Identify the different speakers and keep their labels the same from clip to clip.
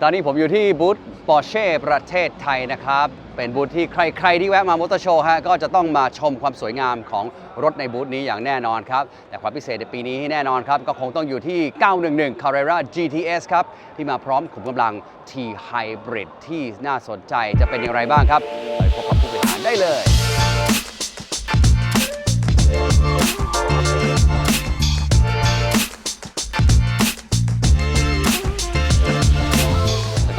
Speaker 1: ตอนนี้ผมอยู่ที่บูธ Porsche ประเทศไทยนะครับเป็นบูธที่ใครๆที่แวะมามอเตอร์โชว์ฮะก็จะต้องมาชมความสวยงามของรถในบูธนี้อย่างแน่นอนครับแต่ความพิเศษในปีนี้แน่นอนครับก็คงต้องอยู่ที่ 911 Carrera GTS ครับที่มาพร้อมขุมกำลัง T Hybrid ที่น่าสนใจจะเป็นอย่างไรบ้างครับไปพบกับผู้บริหารได้เลย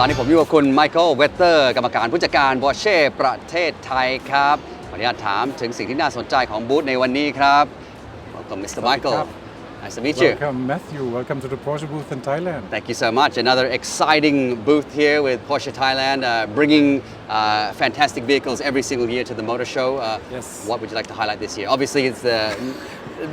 Speaker 1: ตอนนี้ผมอยู่กับคุณไมเคิลเวตเตอร์กรรมการผู้จัดการ Porsche ประเทศไทยครับขออนุญาตถามถึงสิ่งที่น่าสนใจของบูธในวันนี้ครับ Welcome Mr. Michael Nice to meet you
Speaker 2: Welcome Matthew Welcome to the Porsche booth in Thailand
Speaker 1: Thank you so much Another exciting booth here with Porsche Thailand bringing fantastic vehicles every single year to the motor show
Speaker 2: Yes
Speaker 1: What would you like to highlight this year Obviously it's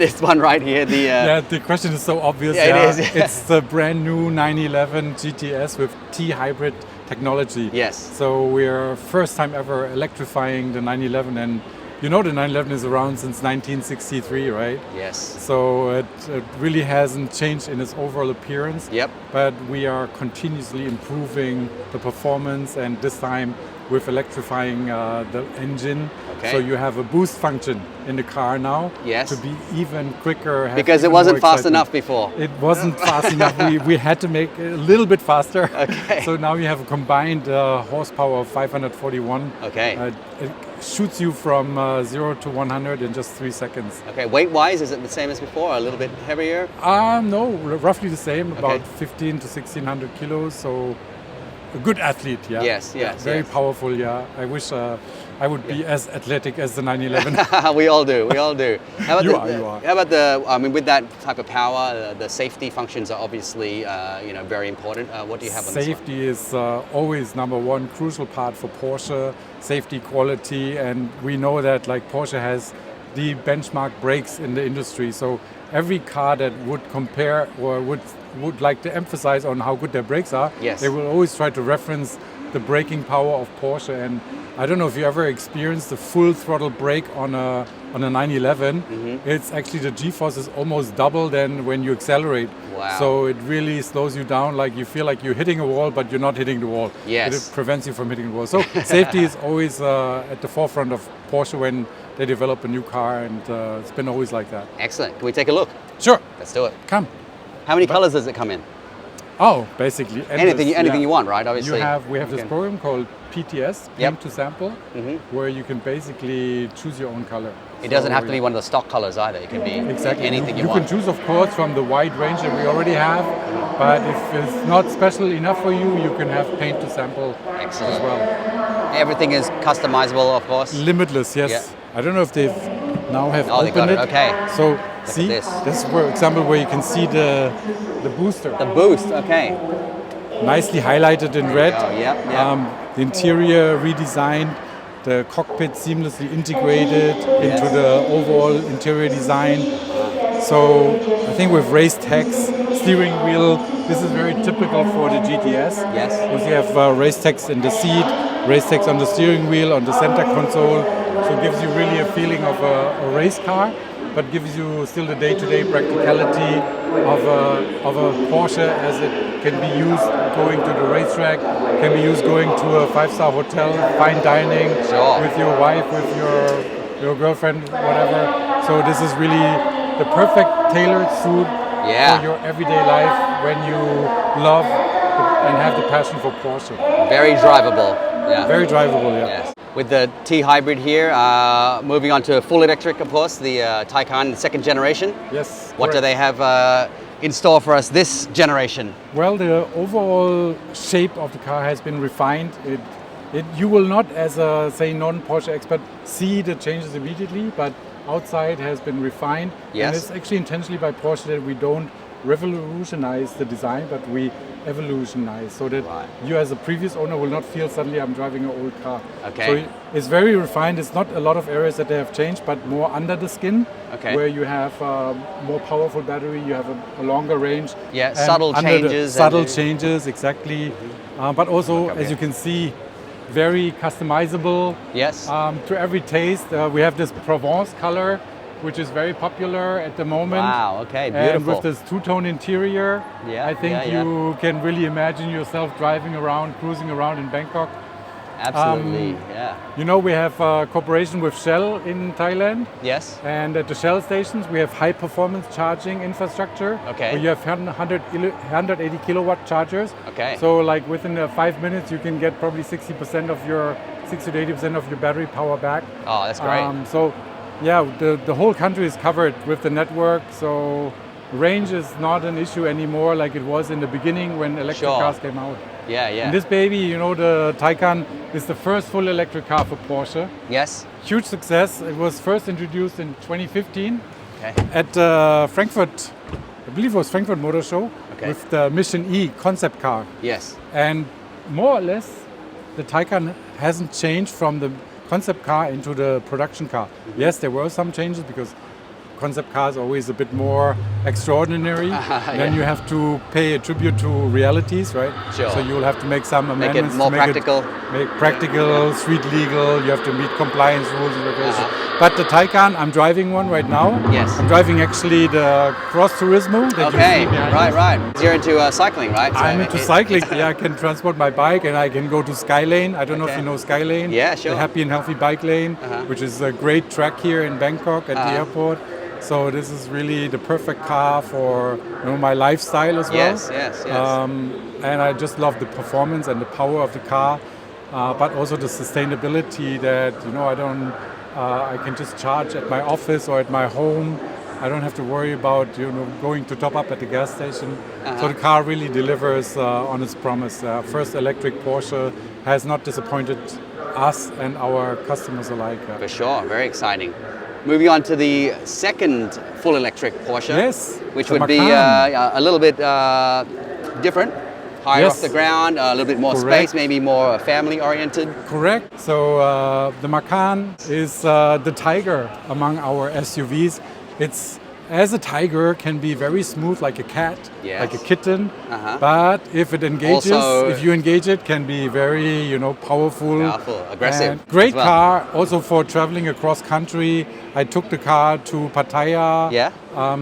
Speaker 1: this one right here
Speaker 2: Yeah the question is so obvious
Speaker 1: Yeah, it is
Speaker 2: It's the brand new 911 GTS with T Hybrid technology
Speaker 1: Yes
Speaker 2: So we're first time ever electrifying the 911 and you know the 911 is around since 1963, right?
Speaker 1: Yes.
Speaker 2: So it really hasn't changed in its overall appearance.
Speaker 1: Yep.
Speaker 2: But we are continuously improving the performance and this time with electrifying the engine.
Speaker 1: Okay.
Speaker 2: So you have a boost function in the car now.
Speaker 1: Yes.
Speaker 2: To be even quicker.
Speaker 1: Because it wasn't fast enough before.
Speaker 2: It wasn't fast enough. We had to make it a little bit faster.
Speaker 1: Okay.
Speaker 2: So now we have a combined horsepower of 541.
Speaker 1: Okay.
Speaker 2: It shoots you from 0 to 100 in just 3 seconds.
Speaker 1: Okay, weight-wise, is it the same as before, or a little bit heavier?
Speaker 2: No, roughly the same, about
Speaker 1: Okay.
Speaker 2: 15 to 1600 kilos. So a good athlete, yeah.
Speaker 1: Yes,
Speaker 2: Very powerful, yeah. I wish I would be as athletic as the 911.
Speaker 1: We all do. How about
Speaker 2: You are.
Speaker 1: How about I mean, with that type of power, the safety functions are obviously, very important. What do you have on this one?
Speaker 2: Safety is always number one crucial part for Porsche, safety, quality, and we know that like Porsche has the benchmark brakes in the industry. So every car that would compare or would like to emphasize on how good their brakes are,
Speaker 1: Yes.
Speaker 2: they will always try to reference the braking power of Porsche. And I don't know if you ever experienced the full throttle brake on a 911.
Speaker 1: Mm-hmm.
Speaker 2: It's actually the G-force is almost double than when you accelerate.
Speaker 1: Wow.
Speaker 2: So it really slows you down, like you feel like you're hitting a wall, but you're not hitting the wall.
Speaker 1: Yes.
Speaker 2: It prevents you from hitting the wall. So safety is always at the forefront of Porsche when they develop a new car, and it's been always like that.
Speaker 1: Excellent. Can we take a look?
Speaker 2: Sure.
Speaker 1: Let's do it.
Speaker 2: Come.
Speaker 1: How many colors does it come in?
Speaker 2: Oh, basically endless,
Speaker 1: Anything you want, right? Obviously.
Speaker 2: we have this
Speaker 1: Okay.
Speaker 2: program called PTS,
Speaker 1: Yep.
Speaker 2: Paint to Sample,
Speaker 1: Mhm.
Speaker 2: where you can basically choose your own color.
Speaker 1: It doesn't
Speaker 2: So,
Speaker 1: have to be one of the stock colors either. It can be
Speaker 2: Exactly.
Speaker 1: anything you
Speaker 2: You
Speaker 1: want.
Speaker 2: can choose, of course, from the wide range that we already have. But if it's not special enough for you, you can have paint to sample
Speaker 1: Excellent.
Speaker 2: as well.
Speaker 1: Everything is customizable, of course.
Speaker 2: Limitless, yes.
Speaker 1: Yeah.
Speaker 2: I don't know if they've now have
Speaker 1: Oh, they
Speaker 2: opened
Speaker 1: got it. Okay.
Speaker 2: So see,
Speaker 1: this.
Speaker 2: this is for example where you can see the booster.
Speaker 1: The boost. Okay.
Speaker 2: Nicely highlighted in red.
Speaker 1: go. Yep.
Speaker 2: The interior redesigned, the cockpit seamlessly integrated into the overall interior design. So I think with raised text, steering wheel, this is very typical for the GTS.
Speaker 1: Yes.
Speaker 2: Because you have raised text in the seat, raised text on the steering wheel, on the center console. So it gives you really a feeling of a race car, but gives you still the day-to-day practicality of a Porsche as it can be used going to the racetrack, can be used going to a 5-star hotel, fine dining,
Speaker 1: Sure.
Speaker 2: with your wife, with your girlfriend, whatever. So this is really the perfect tailored suit
Speaker 1: Yeah.
Speaker 2: for your everyday life when you love and have the passion for Porsche.
Speaker 1: Very drivable. Yeah.
Speaker 2: Very drivable, yeah.
Speaker 1: Yes. With the T hybrid here, moving on to full electric, of course, the Taycan second generation.
Speaker 2: Yes.
Speaker 1: What do
Speaker 2: correct.
Speaker 1: they have in store for us this generation?
Speaker 2: Well, the overall shape of the car has been refined. You will not, as a say non-Porsche expert, see the changes immediately, but outside has been refined.
Speaker 1: Yes.
Speaker 2: And it's actually intentionally by Porsche that we don't revolutionize the design, but we evolutionize so that
Speaker 1: Right.
Speaker 2: you as a previous owner will not feel suddenly I'm driving an old car.
Speaker 1: Okay.
Speaker 2: So it's very refined. It's not a lot of areas that they have changed, but more under the skin,
Speaker 1: Okay.
Speaker 2: where you have more powerful battery, you have a longer range.
Speaker 1: Yeah,
Speaker 2: and
Speaker 1: subtle
Speaker 2: under the
Speaker 1: changes and-
Speaker 2: Subtle changes, exactly. But also,
Speaker 1: Okay.
Speaker 2: as you can see, very customizable.
Speaker 1: Yes.
Speaker 2: To every taste. We have this Provence color which is very popular at the moment.
Speaker 1: Wow, okay,
Speaker 2: And
Speaker 1: beautiful.
Speaker 2: with this two-tone interior,
Speaker 1: Yeah,
Speaker 2: I think
Speaker 1: yeah,
Speaker 2: you can really imagine yourself driving around, cruising around in Bangkok.
Speaker 1: Absolutely, yeah.
Speaker 2: You know, we have a cooperation with Shell in Thailand.
Speaker 1: Yes.
Speaker 2: And at the Shell stations, we have high performance charging infrastructure.
Speaker 1: Okay.
Speaker 2: Where you have 180 kilowatt chargers.
Speaker 1: Okay.
Speaker 2: So like within 5 minutes, you can get probably 60% of your 60 to 80% of your battery power back.
Speaker 1: Oh, that's great.
Speaker 2: So yeah, the whole country is covered with the network. So range is not an issue anymore like it was in the beginning when electric
Speaker 1: Sure.
Speaker 2: cars came out.
Speaker 1: Yeah, yeah.
Speaker 2: And this baby, you know, the Taycan is the first full electric car for Porsche.
Speaker 1: Yes.
Speaker 2: Huge success. It was first introduced in 2015
Speaker 1: Okay.
Speaker 2: at Frankfurt, I believe it was Frankfurt Motor Show,
Speaker 1: Okay.
Speaker 2: with the Mission E concept car.
Speaker 1: Yes.
Speaker 2: And more or less, the Taycan hasn't changed from the concept car into the production car. Yes, there were some changes because concept cars are always a bit more extraordinary. Then
Speaker 1: Yeah.
Speaker 2: you have to pay a tribute to realities, right?
Speaker 1: Sure.
Speaker 2: So you'll have to make some
Speaker 1: Make
Speaker 2: amendments
Speaker 1: it more
Speaker 2: to
Speaker 1: practical.
Speaker 2: make practical, street legal. You have to meet compliance rules and regulations.
Speaker 1: Uh-huh.
Speaker 2: But the Taycan, I'm driving one right now.
Speaker 1: Yes.
Speaker 2: I'm driving actually the Cross Turismo. That you
Speaker 1: Okay,
Speaker 2: see behind
Speaker 1: right,
Speaker 2: us.
Speaker 1: right. You're into cycling, right? So
Speaker 2: I'm into
Speaker 1: it-
Speaker 2: cycling. Yeah, I can transport my bike and I can go to Skylane. I don't know if
Speaker 1: Okay.
Speaker 2: you know Skylane.
Speaker 1: Yeah, sure.
Speaker 2: The Happy and Healthy Bike Lane, which is a great track here in Bangkok at the airport. So this is really the perfect car for my lifestyle as well.
Speaker 1: Yes, yes, yes.
Speaker 2: And I just love the performance and the power of the car, but also the sustainability that I can just charge at my office or at my home. I don't have to worry about going to top up at the gas station. So the car really delivers on its promise. First electric Porsche has not disappointed us and our customers alike.
Speaker 1: For sure, very exciting. Moving on to the second full electric Porsche.
Speaker 2: Yes,
Speaker 1: Which
Speaker 2: the
Speaker 1: would be
Speaker 2: Macan.
Speaker 1: a little bit different, higher
Speaker 2: Yes.
Speaker 1: off the ground, a little bit more
Speaker 2: Correct.
Speaker 1: space, maybe more family oriented.
Speaker 2: Correct. So the Macan is the tiger among our SUVs. It's as a tiger can be very smooth like a cat,
Speaker 1: Yes.
Speaker 2: like a kitten.
Speaker 1: Uh-huh.
Speaker 2: But if it engages,
Speaker 1: Also-
Speaker 2: if you engage it, can be very powerful,
Speaker 1: Powerful, aggressive
Speaker 2: And great
Speaker 1: as well.
Speaker 2: car also for traveling across country. I took the car to Pattaya.
Speaker 1: Yeah.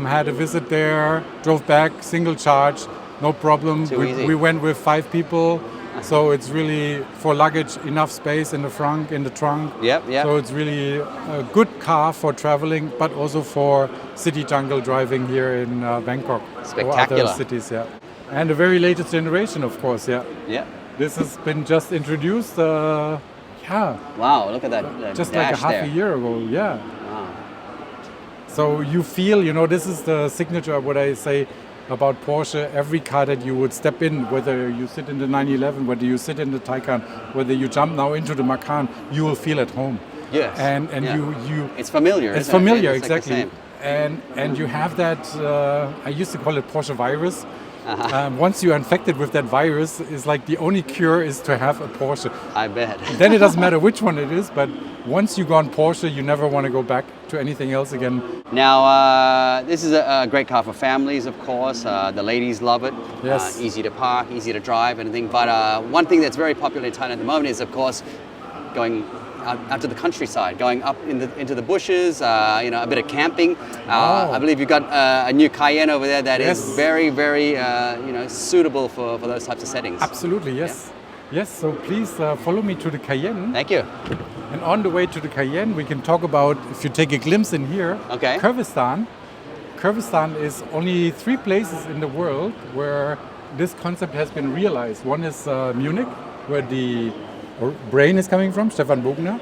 Speaker 2: Had a visit there. Drove back single charge, no problem.
Speaker 1: Too easy.
Speaker 2: We went with 5 people. So it's really for luggage enough space in the trunk.
Speaker 1: Yep, yep.
Speaker 2: So it's really a good car for traveling, but also for city jungle driving here in Bangkok or
Speaker 1: Spectacular.
Speaker 2: other cities. Yeah, and the very latest generation, of course. Yeah,
Speaker 1: Yeah.
Speaker 2: this has been just introduced.
Speaker 1: Wow, look at that.
Speaker 2: Just like a
Speaker 1: dash
Speaker 2: half
Speaker 1: there.
Speaker 2: a year ago. Yeah.
Speaker 1: Wow.
Speaker 2: So you feel, this is the signature of what I say about Porsche. Every car that you would step in, whether you sit in the 911, whether you sit in the Taycan, whether you jump now into the Macan, you will feel at home.
Speaker 1: Yes.
Speaker 2: And
Speaker 1: Yeah.
Speaker 2: you
Speaker 1: It's familiar.
Speaker 2: it's
Speaker 1: isn't it?
Speaker 2: familiar,
Speaker 1: It's like the
Speaker 2: exactly.
Speaker 1: same.
Speaker 2: And you have that. I used to call it Porsche virus. Once you're infected with that virus, it's like the only cure is to have a Porsche.
Speaker 1: I bet.
Speaker 2: Then it doesn't matter which one it is, but once you go on Porsche, you never want to go back to anything else again.
Speaker 1: Now, this is a great car for families, of course. The ladies love it.
Speaker 2: Yes.
Speaker 1: Easy to park, easy to drive, anything. But one thing that's very popular in Thailand at the moment is, of course, going out to the countryside, going up into the bushes, a bit of camping. I believe you've got a new Cayenne over there that is
Speaker 2: Yes.
Speaker 1: very, very, suitable for those types of settings.
Speaker 2: Absolutely, yes. Yes, so please follow me to the Cayenne.
Speaker 1: Thank you.
Speaker 2: And on the way to the Cayenne, we can talk about, if you take a glimpse in here,
Speaker 1: Okay.
Speaker 2: Kyrgyzstan. Kyrgyzstan is only 3 places in the world where this concept has been realized. One is Munich, where the brain is coming from, Stefan Bogner.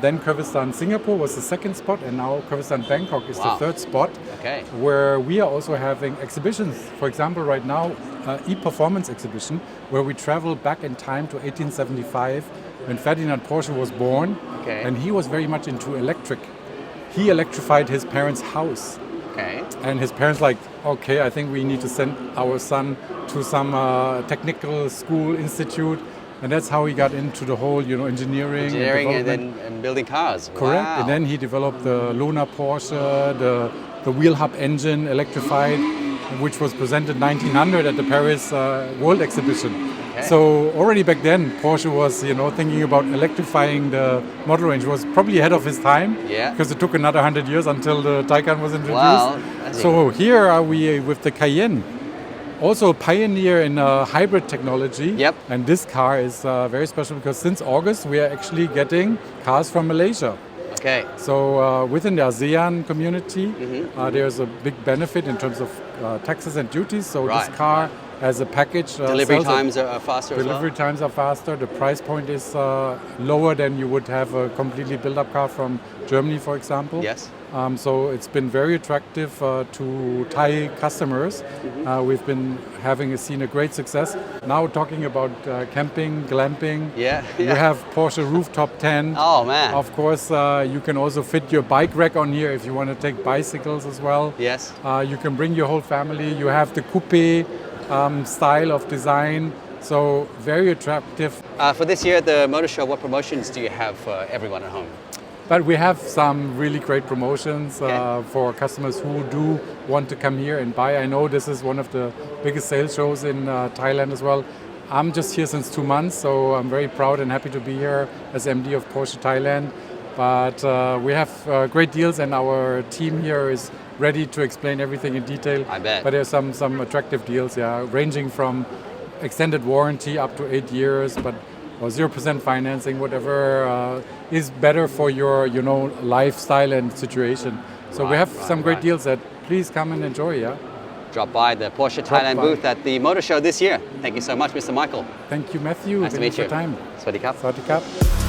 Speaker 2: Then Kyrgyzstan, Singapore was the second spot, and now Kyrgyzstan, Bangkok is the
Speaker 1: Wow.
Speaker 2: third spot.
Speaker 1: Okay.
Speaker 2: Where we are also having exhibitions. For example, right now, e-performance exhibition, where we travel back in time to 1875 when Ferdinand Porsche was born.
Speaker 1: Okay.
Speaker 2: And he was very much into electric. He electrified his parents' house.
Speaker 1: Okay.
Speaker 2: And his parents like, okay, I think we need to send our son to some technical school institute. And that's how he got into the whole, engineering
Speaker 1: And
Speaker 2: development.
Speaker 1: then and building cars.
Speaker 2: Correct.
Speaker 1: Wow.
Speaker 2: And then he developed the Luna Porsche, the wheel hub engine electrified, which was presented 1900 at the Paris World Exhibition. So already back then, Porsche was, thinking about electrifying the model range. Was probably ahead of his time.
Speaker 1: Yeah.
Speaker 2: Because it took another 100 years until the Taycan was introduced.
Speaker 1: Wow.
Speaker 2: So here are we with the Cayenne. Also a pioneer in hybrid technology.
Speaker 1: Yep.
Speaker 2: And this car is very special because since August we are actually getting cars from Malaysia.
Speaker 1: Okay.
Speaker 2: So within the ASEAN community, there's a big benefit in terms of taxes and duties. So this car has a package.
Speaker 1: Delivery times are faster as well?
Speaker 2: Delivery times are faster. The price point is lower than you would have a completely built-up car from Germany, for example.
Speaker 1: Yes.
Speaker 2: So it's been very attractive to Thai customers. We've been seen a great success. Now talking about camping, glamping.
Speaker 1: Yeah.
Speaker 2: You have Porsche rooftop tent.
Speaker 1: Oh man.
Speaker 2: Of course, you can also fit your bike rack on here if you want to take bicycles as well.
Speaker 1: Yes.
Speaker 2: You can bring your whole family. You have the coupe style of design. So very attractive.
Speaker 1: For this year, the motor show, what promotions do you have for everyone at home?
Speaker 2: But we have some really great promotions
Speaker 1: Okay.
Speaker 2: for customers who do want to come here and buy. I know this is one of the biggest sales shows in Thailand as well. I'm just here since 2 months, so I'm very proud and happy to be here as MD of Porsche Thailand. But we have great deals and our team here is ready to explain everything in detail.
Speaker 1: I bet.
Speaker 2: But there's some attractive deals, ranging from extended warranty up to 8 years, but or 0% financing, whatever is better for your, lifestyle and situation. So we have some great deals that please come and enjoy,
Speaker 1: Drop by the Porsche Thailand
Speaker 2: by.
Speaker 1: booth at the motor show this year. Thank you so much, Mr. Michael.
Speaker 2: Thank you, Matthew.
Speaker 1: Nice to
Speaker 2: Thank
Speaker 1: meet
Speaker 2: you
Speaker 1: you.
Speaker 2: for your time.
Speaker 1: สวัสดีครับ
Speaker 2: Sawadee krap.